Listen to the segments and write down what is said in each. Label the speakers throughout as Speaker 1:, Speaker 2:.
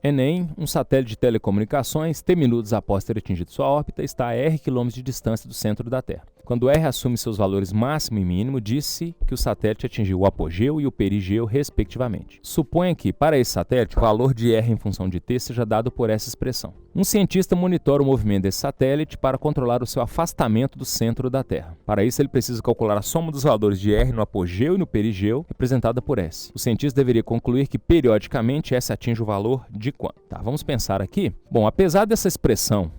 Speaker 1: Enem, um satélite de telecomunicações, T minutos após ter atingido sua órbita, está a R quilômetros de distância do centro da Terra. Quando R assume seus valores máximo e mínimo, disse que o satélite atingiu o apogeu e o perigeu, respectivamente. Suponha que, para esse satélite, o valor de R em função de T seja dado por essa expressão. Um cientista monitora o movimento desse satélite para controlar o seu afastamento do centro da Terra. Para isso, ele precisa calcular a soma dos valores de R no apogeu e no perigeu, representada por S. O cientista deveria concluir que, periodicamente, S atinge o valor de quanto? Tá, vamos pensar aqui. Bom, apesar dessa expressão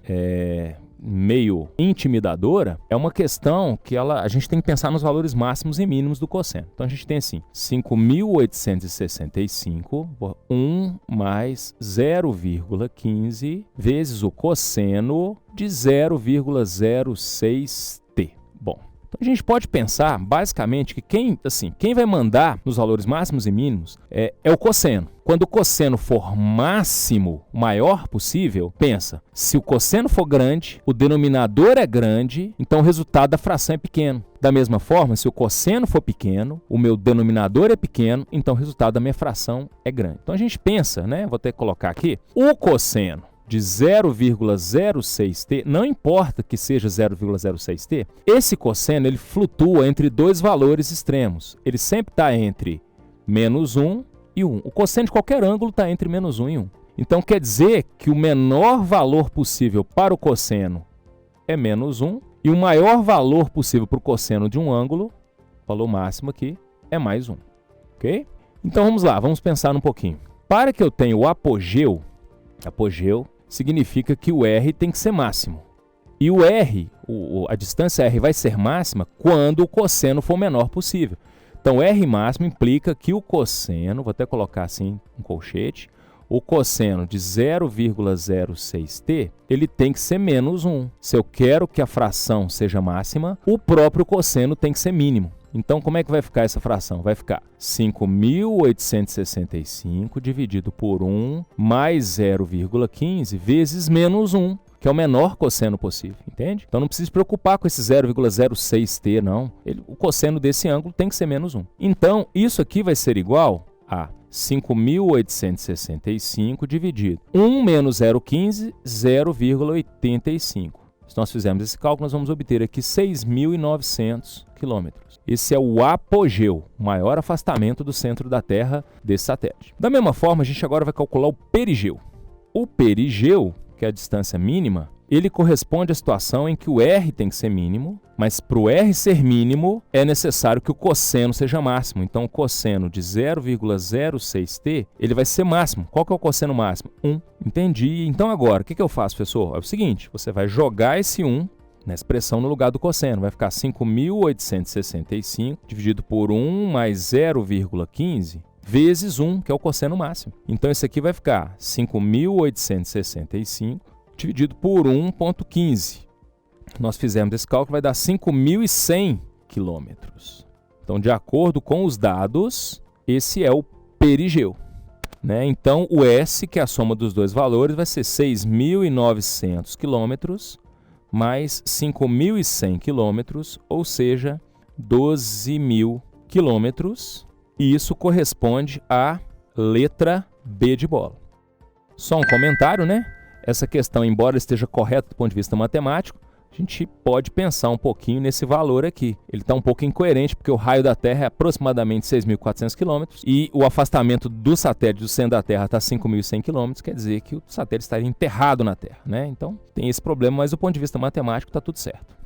Speaker 1: meio intimidadora, é uma questão que a gente tem que pensar nos valores máximos e mínimos do cosseno. Então a gente tem assim, 5.865, 1 mais 0,15 vezes o cosseno de 0,06t. Bom, então a gente pode pensar basicamente que quem vai mandar nos valores máximos e mínimos é o cosseno. Quando o cosseno for máximo, o maior possível, pensa, se o cosseno for grande, o denominador é grande, então o resultado da fração é pequeno. Da mesma forma, se o cosseno for pequeno, o meu denominador é pequeno, então o resultado da minha fração é grande. Então a gente pensa, né? Vou ter que colocar aqui, o cosseno de 0,06t, não importa que seja 0,06t, esse cosseno ele flutua entre dois valores extremos. Ele sempre está entre menos 1 e 1. O cosseno de qualquer ângulo está entre menos 1 e 1. Então quer dizer que o menor valor possível para o cosseno é menos 1 e o maior valor possível para o cosseno de um ângulo, o valor máximo aqui, é mais 1. Ok? Então vamos lá, vamos pensar um pouquinho. Para que eu tenha o apogeu significa que o R tem que ser máximo. E o R, a distância R vai ser máxima quando o cosseno for o menor possível. Então, R máximo implica que o cosseno, vou até colocar assim um colchete, o cosseno de 0,06t, ele tem que ser menos 1. Se eu quero que a fração seja máxima, o próprio cosseno tem que ser mínimo. Então, como é que vai ficar essa fração? Vai ficar 5.865 dividido por 1 mais 0,15 vezes menos 1, que é o menor cosseno possível, entende? Então não precisa se preocupar com esse 0,06t, não. O cosseno desse ângulo tem que ser menos 1. Então, isso aqui vai ser igual a 5.865 dividido 1 menos 0,15, 0,85. Se nós fizermos esse cálculo, nós vamos obter aqui 6.900 quilômetros. Esse é o apogeu, o maior afastamento do centro da Terra desse satélite. Da mesma forma, a gente agora vai calcular o perigeu. O perigeu, que é a distância mínima, ele corresponde à situação em que o R tem que ser mínimo, mas para o R ser mínimo, é necessário que o cosseno seja máximo. Então, o cosseno de 0,06t, ele vai ser máximo. Qual que é o cosseno máximo? 1. Entendi. Então, agora, o que eu faço, professor? É o seguinte, você vai jogar esse 1 na expressão no lugar do cosseno. Vai ficar 5.865 dividido por 1 mais 0,15 vezes 1, que é o cosseno máximo. Então, esse aqui vai ficar 5.865 dividido por 1,15. Nós fizemos esse cálculo, vai dar 5.100 quilômetros. Então, de acordo com os dados, esse é o perigeu. Né? Então, o S, que é a soma dos dois valores, vai ser 6.900 quilômetros mais 5.100 quilômetros, ou seja, 12.000 quilômetros. E isso corresponde à letra B de bola. Só um comentário, né? Essa questão, embora esteja correta do ponto de vista matemático, a gente pode pensar um pouquinho nesse valor aqui. Ele está um pouco incoerente, porque o raio da Terra é aproximadamente 6.400 km e o afastamento do satélite do centro da Terra está a 5.100 km, quer dizer que o satélite estaria enterrado na Terra, né? Então, tem esse problema, mas do ponto de vista matemático está tudo certo.